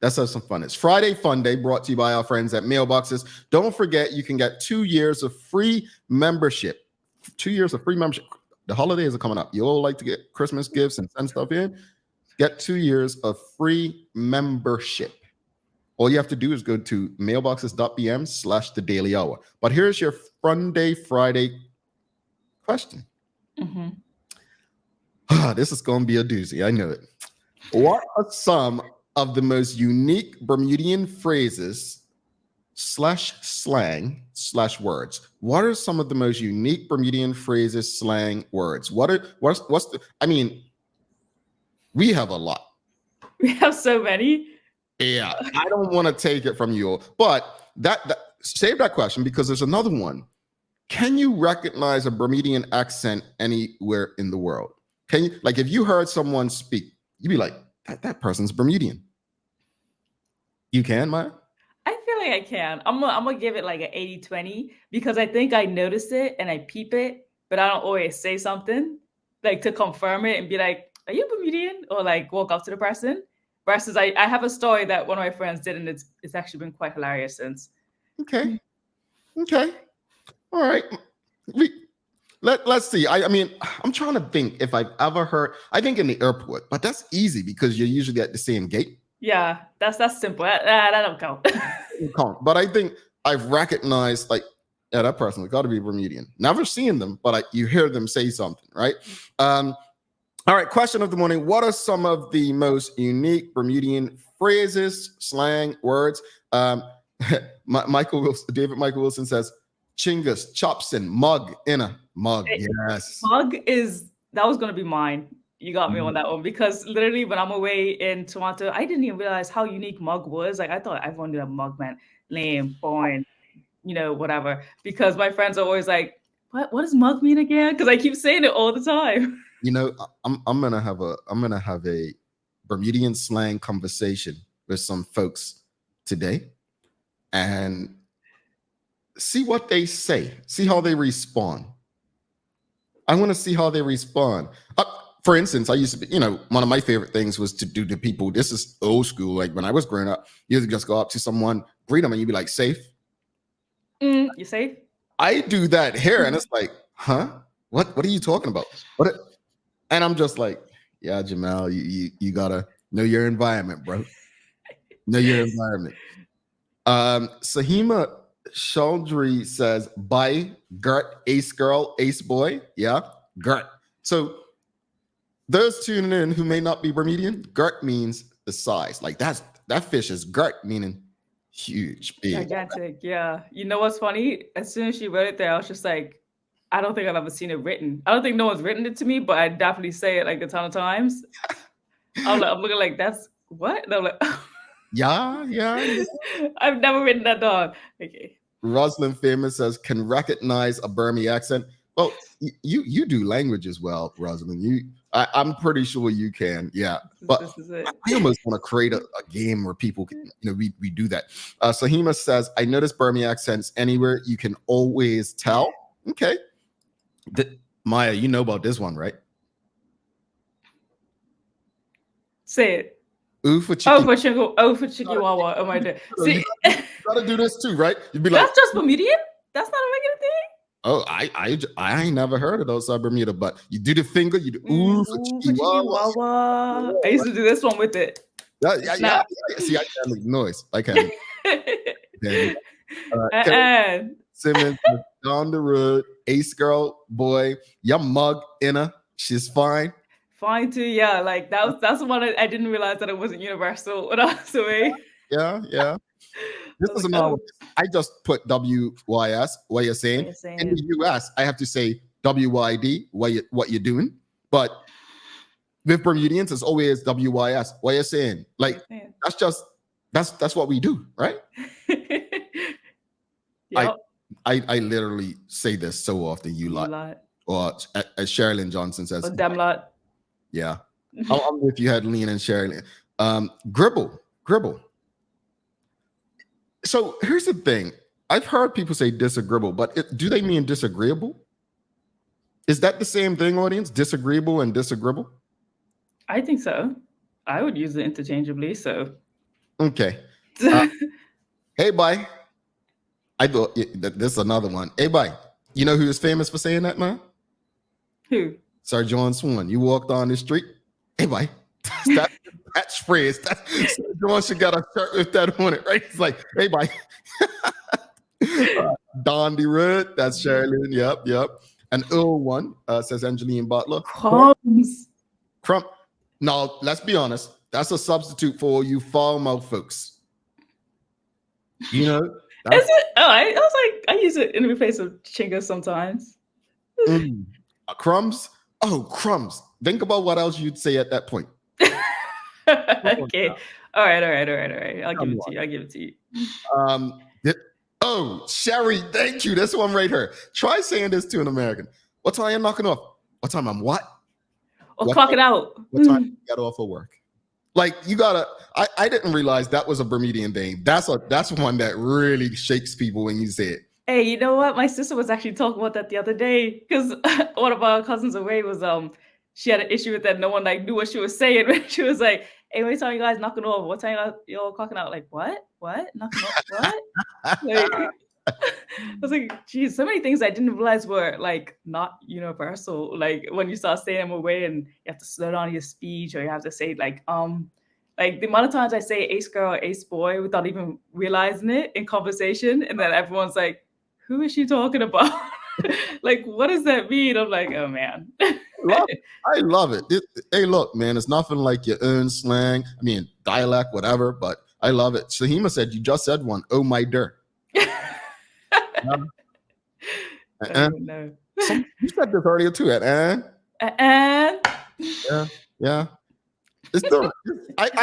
Let's have some fun. It's Friday Funday, brought to you by our friends at Mailboxes. Don't forget, you can get 2 years of free membership. 2 years of free membership. The holidays are coming up. You all like to get Christmas gifts and send stuff in? Get 2 years of free membership. All you have to do is go to mailboxes.bm/the Daily Hour. But here's your Friday question. This is going to be a doozy. I know it. What are some of the most unique Bermudian phrases / slang / words? What are some of the most unique Bermudian phrases, slang, words? What's the, I mean, we have a lot. We have so many. Yeah, I don't want to take it from you all, but that save that question because there's another one. Can you recognize a Bermudian accent anywhere in the world? Can you, like, if you heard someone speak, you'd be like, that person's Bermudian. You can, Maya? I feel like I can. I'm gonna give it like an 80-20 because I think I notice it and I peep it, but I don't always say something like to confirm it and be like, are you Bermudian? Or like walk up to the person. Versus I have a story that one of my friends did, and it's actually been quite hilarious since. Okay. All right. Let's see. I mean, I'm trying to think if I've ever heard, I think in the airport, but that's easy because you're usually at the same gate. Yeah, that's simple. That don't count. But I think I've recognized like, yeah, that person has got to be Bermudian. Never seen them, but you hear them say something, right? All right, question of the morning. What are some of the most unique Bermudian phrases, slang, words? David Michael Wilson says, chingus, chopsin, mug, inna, mug, yes. Mug that was going to be mine. You got me on that one because literally when I'm away in Toronto, I didn't even realize how unique mug was. Like I thought everyone knew that mug meant lame, boring, whatever. Because my friends are always like, what does mug mean again? Because I keep saying it all the time. I'm gonna have a Bermudian slang conversation with some folks today and see what they say, see how they respond. I want to see how they respond. For instance, I used to be, one of my favorite things was to do to people. This is old school. Like when I was growing up, you just go up to someone, greet them, and you'd be like, "Safe." You safe? I do that here, and it's like, huh? What are you talking about? And I'm just like, yeah, Jamal, you gotta know your environment, bro. Know your environment. Sahima Chaudhry says, "Bye, Gert, ace girl, ace boy." Yeah, Gert. So those tuning in who may not be Bermudian, Gert means the size. Like that fish is Gert, meaning huge, big, gigantic. Yeah. You know what's funny? As soon as she wrote it there, I was just like, I don't think I've ever seen it written. I don't think no one's written it to me, but I definitely say it like a ton of times. I'm looking like, that's what? And I'm like, yeah. I've never written that down. Okay. Rosalind Famous says, can recognize a Burmese accent. Well, you do languages well, Rosalind. I'm pretty sure you can. Yeah. But this is it. I almost want to create a game where people can, we do that. Sahima says, I notice Burmese accents anywhere. You can always tell. Okay. Maya, you know about this one, right? Say it. Ooh for chicken. Oh for chicken wawa. Oh my god. See, you gotta do this too, right? You'd be like, that's just Bermudian? That's not a regular thing? Oh, I ain't never heard of those Bermuda, but you do the finger, you do ooh for chicken wawa. I used to do this one with it. Yeah. See, I can't make noise. I can't. Simmons down the road, ace girl, boy, your mug inner, she's fine. Fine too, yeah. Like that's the one I didn't realize that it wasn't universal when I was away. Yeah. This is another. I just put WYS, what you're saying. In the US, I have to say WYD, what you're doing. But with Bermudians, it's always WYS, what you're saying. Like that's what we do, right? Yep. I literally say this so often. You lot. Or as Sherilyn Johnson says, damn lot. Yeah. I'm with you, Adeline and Sherilyn. Gribble. So here's the thing. I've heard people say disagreeable, but do they mean disagreeable? Is that the same thing, audience? Disagreeable and disagreeable? I think so. I would use it interchangeably. So Okay. Hey, bye. I thought this is another one. Hey, bye. You know who is famous for saying that, man? Who? Sir John Swan. You walked on the street. Hey, bye. That's catchphrase. Sir John should got a shirt with that on it, right? It's like, hey, bye. Don D. Rudd. That's Sherilyn. Yep. An Earl one, says Angeline Butler. Crumbs. Crump. No, let's be honest. That's a substitute for you foul mouth folks. You know? Is it? Oh, I was like, I use it in the place of chinga sometimes. Crumbs? Oh, crumbs. Think about what else you'd say at that point. Okay. All right. I'll give it to you. Oh, Sherry, thank you. This one right here. Try saying this to an American. What time are you knocking off? What time I'm what? Or clock it out. What time you get off of work? Like you gotta. I didn't realize that was a Bermudian thing. That's one that really shakes people when you say it. Hey, you know what? My sister was actually talking about that the other day because one of our cousins away was she had an issue with that. No one like knew what she was saying. She was like, "Hey, what time you guys knocking off? What time y'all clocking out?" Like, what? Knocking off? What? Like, I was like, geez, so many things I didn't realize were like not universal. Like when you start saying them away and you have to slow down your speech, or you have to say like the amount of times I say ace girl or ace boy without even realizing it in conversation, and then everyone's like, who is she talking about? Like, what does that mean? I'm like, oh man. I love it. Hey, look, man, it's nothing like your own slang. I mean, dialect, whatever, but I love it. Shahima said, you just said one. Oh, my dirt. No. You said this earlier too. Yeah. I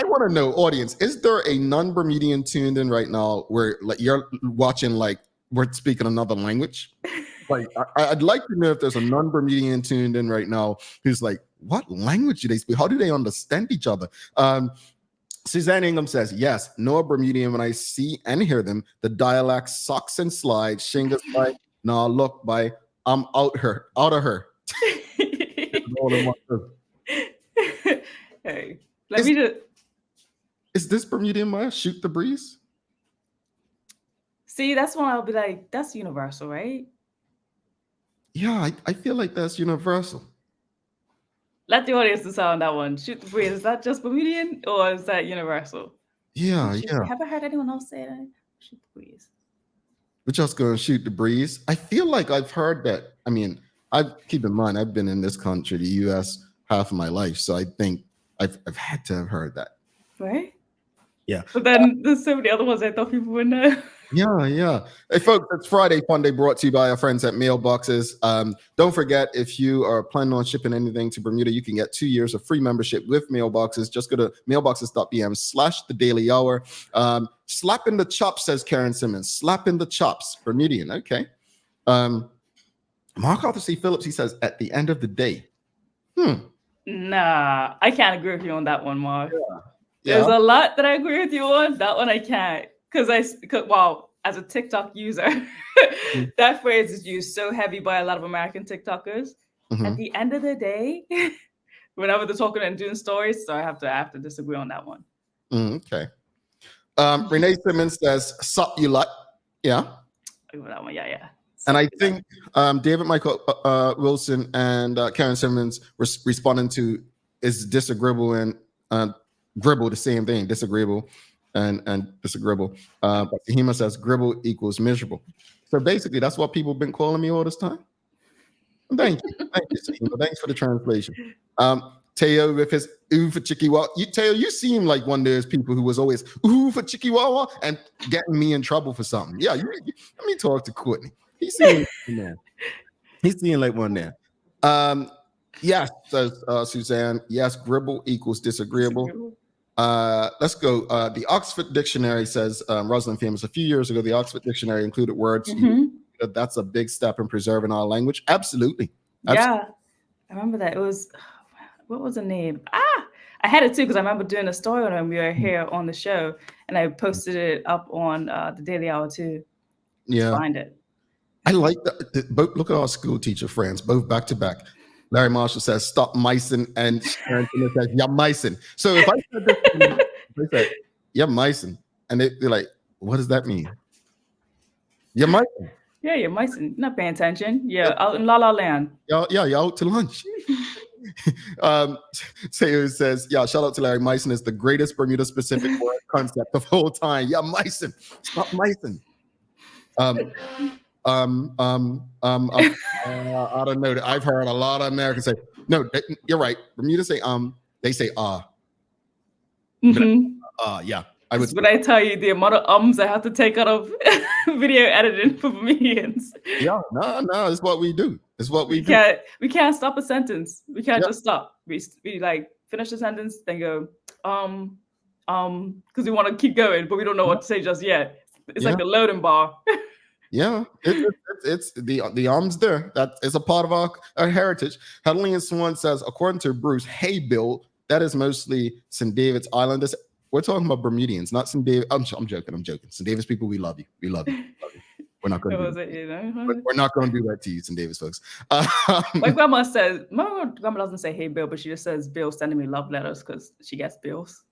want to know, audience, is there a non-Bermudian tuned in right now where like you're watching like we're speaking another language? Like I'd like to know if there's a non-Bermudian tuned in right now who's like, what language do they speak? How do they understand each other? Suzanne Ingham says, yes, know a Bermudian when I see and hear them. The dialect sucks and slides. Shingas by, nah, look by, I'm out of her. Hey, let me just. Is this Bermudian Maya? Shoot the breeze? See, that's when I'll be like, that's universal, right? Yeah, I feel like that's universal. Let the audience decide on that one. Shoot the breeze. Is that just Bermudian or is that universal? Yeah. Have I heard anyone else say that? Shoot the breeze. We're just going to shoot the breeze. I feel like I've heard that. I mean, keep in mind, I've been in this country, the U.S., half of my life. So I think I've had to have heard that. Right? Yeah. But then there's so many other ones I thought people would know. Yeah. Hey, folks, it's Friday Funday brought to you by our friends at Mailboxes. Don't forget, if you are planning on shipping anything to Bermuda, you can get 2 years of free membership with Mailboxes. Just go to mailboxes.bm/the daily hour. Slap in the chops, says Karen Simmons. Slap in the chops, Bermudian. Okay. Mark Arthur C. Phillips, he says, at the end of the day. Nah, I can't agree with you on that one, Mark. Yeah. There's a lot that I agree with you on. That one I can't. Because as a TikTok user, that phrase is used so heavy by a lot of American TikTokers. Mm-hmm. At the end of the day, whenever they're talking and doing stories, so I have to disagree on that one. Okay. Renee Simmons says, "Sup, you lot." Yeah. That one, yeah. And I think David Michael Wilson and Karen Simmons were responding to is disagreeable and gribble the same thing, disagreeable and disagreeable. But Kahima says gribble equals miserable. So basically, that's what people have been calling me all this time. Thank you, Kahima. Thanks for the translation. Teo with his ooh for Chikiwawa. Teo, you seem like one of those people who was always ooh for Chikiwawa and getting me in trouble for something. Yeah, let me talk to Courtney. He's seeing like one there. Yes, says Suzanne. Yes, gribble equals disagreeable. Let's go. The Oxford Dictionary says, Rosalind Famous, a few years ago, the Oxford Dictionary included words. That's a big step in preserving our language. Absolutely. Yeah, I remember that. It was, what was the name? I had it too because I remember doing a story on it when we were here on the show, and I posted it up on the Daily Hour too. Yeah, to find it. I like that. Both look at our school teacher friends, both back to back. Larry Marshall says, "Stop micing," and Sharon says, "Yeah, micing." So if I said this, Yeah, Myson. And they're like, what does that mean? Yeah, Myson. Yeah, you're not paying attention. Yeah, out in La La Land. Y'all out to lunch. Taylor says, yeah, shout out to Larry. Myson is the greatest Bermuda specific word concept of all time. Yeah, Myson. Stop Myson. I don't know. I've heard a lot of Americans say, no, you're right. Bermuda say, they say, yeah. But I tell you, the amount of ums I have to take out of video editing for Bermudians. Yeah, no, it's what we do. It's what we do. We can't stop a sentence. We can't just stop. We like finish the sentence, then go, because we want to keep going, but we don't know what to say just yet. It's like the loading bar. Yeah, it's the arms there. That is a part of our heritage. Helene Swan says, according to Bruce, hey Bill, that is mostly St. David's Island. We're talking about Bermudians, not St. David. I'm joking. St. David's people, we love you. We love you. We're not going to do that. We're not going to do that to you, St. David's folks. My grandma says, my grandma doesn't say hey Bill, but she just says Bill sending me love letters because she gets bills.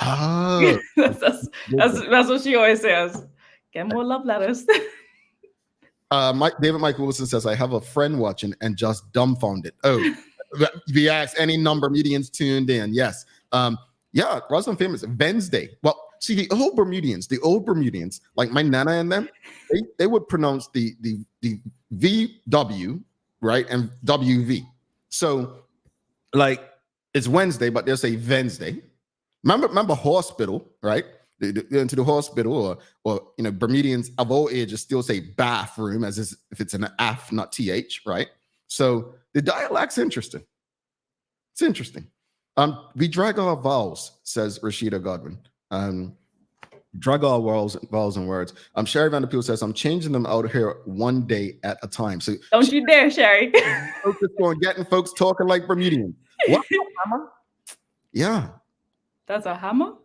Oh, that's what she always says. Get more love letters. David Michael Wilson says, I have a friend watching and just dumbfounded. Oh, we asked any number medians tuned in. Yes. Yeah, Rosalind famous Wednesday. Well, see, the old Bermudians, like my nana and them, they would pronounce the VW, right, and WV. So, like, it's Wednesday, but they'll say Wednesday. Remember hospital, right? They into the hospital, or Bermudians of all ages still say bathroom as if it's an F, not TH, right? So the dialect's interesting. It's interesting. We drag our vowels, says Rashida Godwin. Drag our vowels and words. Sherry Vanderpool says, I'm changing them out here one day at a time. So don't you dare, Sherry. Focus on getting folks talking like Bermudian. What's up, Hammer? Yeah. That's a hammer?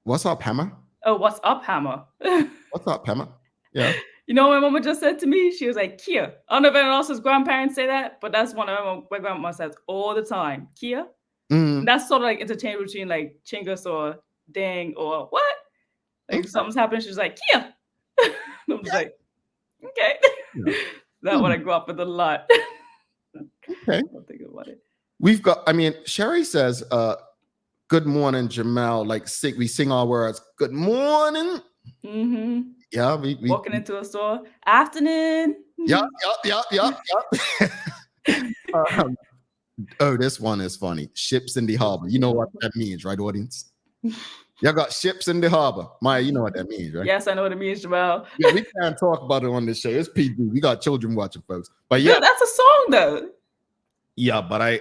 What's up, Hammer? Oh, what's up, Hammer? What's up, Hammer? Yeah. You know what my mama just said to me? She was like, Kia. I don't know if anyone else's grandparents say that, but that's one of my grandma says all the time. Kia. That's sort of like interchangeable between like chingus or dang or what? Like something's happening, she's like, Kia. I'm just like, okay. That one I grew up with a lot. Okay. I'll think about it. We've got, Sherry says, good morning, Jamal. Like we sing our words. Good morning. Mm-hmm. Yeah, we walking into a store. Afternoon. Yup. Oh, this one is funny. Ships in the harbor. You know what that means, right, audience? Y'all got ships in the harbor. Maya, you know what that means, right? Yes, I know what it means, Jamal. Yeah, we can't talk about it on this show. It's PG. We got children watching, folks. But yeah, that's a song, though. Yeah, but I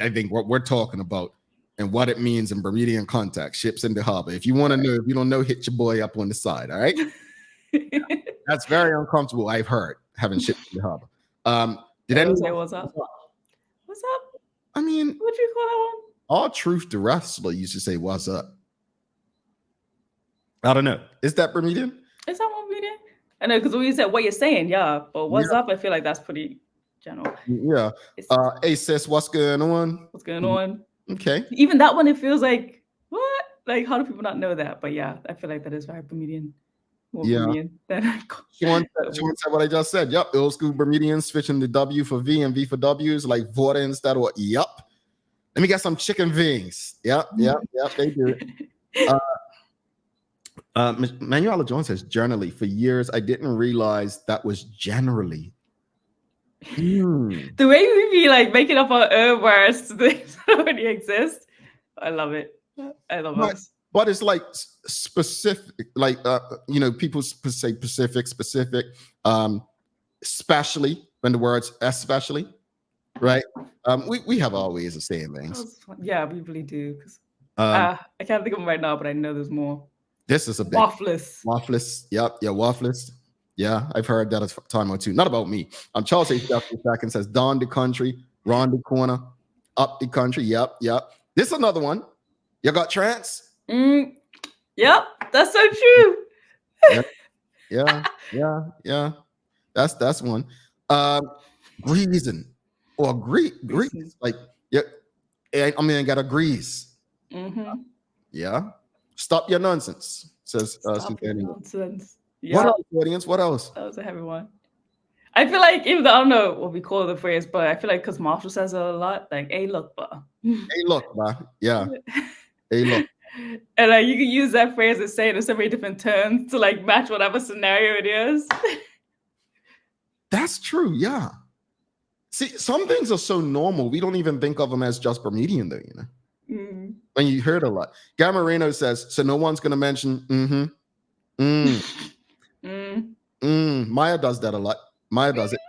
think what we're talking about and what it means in Bermudian context, ships in the harbor. If you want to know, if you don't know, hit your boy up on the side. All right. That's very uncomfortable. I've heard having ships in the harbor. Did anyone say what's up? What's up? I mean, what do you call that one? All Truth the wrestler used to say, "What's up?" I don't know. Is that Bermudian? Is that Bermudian? I know, because when you said what you're saying, yeah. But what's up? I feel like that's pretty general. Yeah. Hey sis, what's going on? What's going on? Okay. Even that one, it feels like what? Like, how do people not know that? But yeah, I feel like that is very Bermudian. Bermudian Sean said what I just said. Yep. Old school Bermudians switching the W for V and V for W's like water instead of yup. Let me get some chicken wings. Yep. They do it. Manuela Jones says, generally, for years, I didn't realize that was generally. The way we be like making up our own words things already exist. I love it. I love it. But it's like specific, like, people say specific, especially when the words especially, right? We have all ways of saying things. Yeah, we really do. I can't think of them right now, but I know there's more. This is a big waffless. Yep. Yeah. Waffless. Yeah. I've heard that a time or two. Not about me. Charles H. Second says, down the country, round the corner, up the country. Yep. This is another one. You got trance? Yep. That's so true. Yeah. That's one. Greasing or grease. Like, yeah. I got a grease. Mm-hmm. Yeah. Stop your nonsense, says Stop your Suzanne. nonsense. What Yeah, else, audience? What else? that was a heavy one. I feel like, even though I don't know what we call the phrase, but I feel like because Marshall says it a lot, like, hey, look, bro. Hey, look, man. Yeah. Hey, look. And you can use that phrase and say it in so many different terms to like match whatever scenario it is. That's true. Yeah. See, some things are so normal, we don't even think of them as just Bermudian, though, you know? Mm. When you heard a lot. Gamarino says, so no one's going to mention, Maya does that a lot. Maya does it.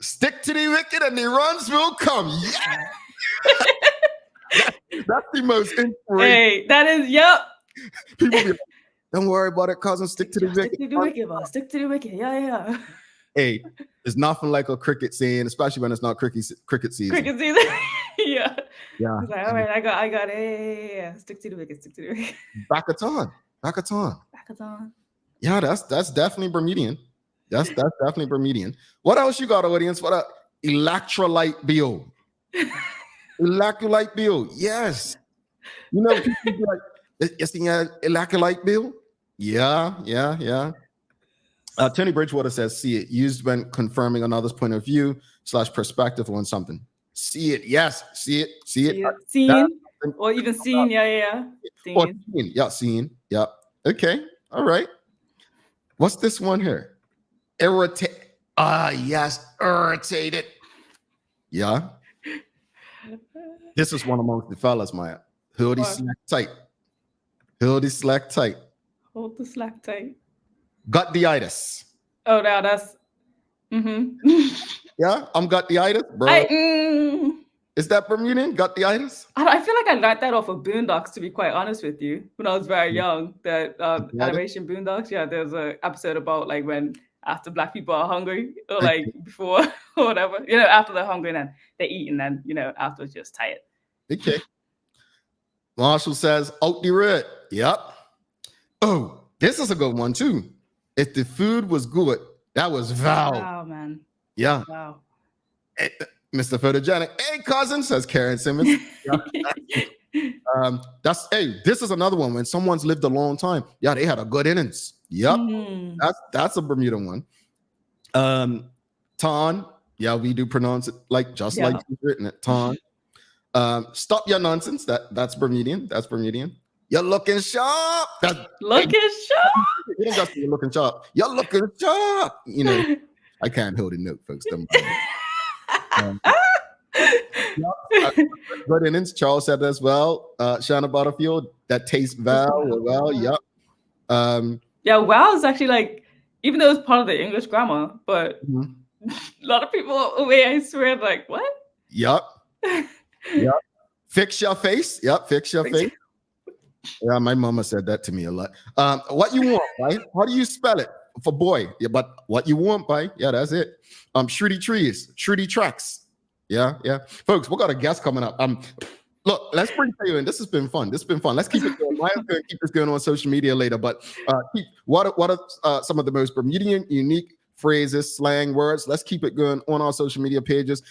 Stick to the wicked and the runs will come. Yeah. That's the most inspirational. Hey, that is, yep. People be like, don't worry about it, cousin. Stick to the wicked. Stick to the wicked, boss. Stick to the wicked. Yeah. Hey, there's nothing like a cricket scene, especially when it's not cricket season. Cricket season. Yeah. Yeah. It's like, all right, I got it. Yeah. Stick to the wicked. Stick to the wicked. Bakaton. Yeah, that's definitely Bermudian. That's definitely Bermudian. What else you got, audience? What a electrolyte bill. Electrolyte bill. Yes. You know, people be like, you seen an electrolyte bill? Yeah. Tony Bridgewater says, see it, used when confirming another's point of view / perspective on something. See it. Yes. See it. Seen. Or even seen. Yeah. Seen. Or seen. Yeah, seen. Yeah. Okay. All right. What's this one here? Irritate. Yes. Irritated. Yeah. This is one amongst the fellas, Maya. Hold the slack tight. Hold the slack tight. Hold the slack tight. Got the itis. Oh, now that's. Yeah, I'm got the itis, bro. Is that Bermudian? Got the itis? I feel like I learned that off of Boondocks, to be quite honest with you. When I was very young, that animation Boondocks, there's an episode about like when after Black people are hungry, or like before, or whatever. You know, after they're hungry and then they eat, and then, you know, afterwards just tired. Okay. Marshall says, out the red. Yep. Oh, this is a good one too. If the food was good, that was vow. Wow, man. Yeah. Wow. Mr. Photogenic. Hey, cousin, says Karen Simmons. This is another one. When someone's lived a long time, they had a good innings. Yep. That's a Bermuda one. Ton. Yeah, we do pronounce it like just like you've written it. Ton. Stop your nonsense. That's Bermudian. You're looking sharp. Looking sharp. You don't just be looking sharp. You're looking sharp. You know, I can't hold a note, folks. Good innings. Charles said as well. Shanna Butterfield, that tastes well. Yep. Wow is actually like, even though it's part of the English grammar, but a lot of people away, I swear, like, what? Yep. Fix your face. Yep. Fix your face. Yeah, my mama said that to me a lot. What you want, right? How do you spell it? For boy. Yeah, but what you want, by? Yeah, that's it. Shruti trees, Shruti tracks. Yeah. Folks, we got a guest coming up. Look, let's bring you in. This has been fun. Let's keep it going. Maya's going to keep this going on social media later. But what are some of the most Bermudian unique phrases, slang words? Let's keep it going on our social media pages.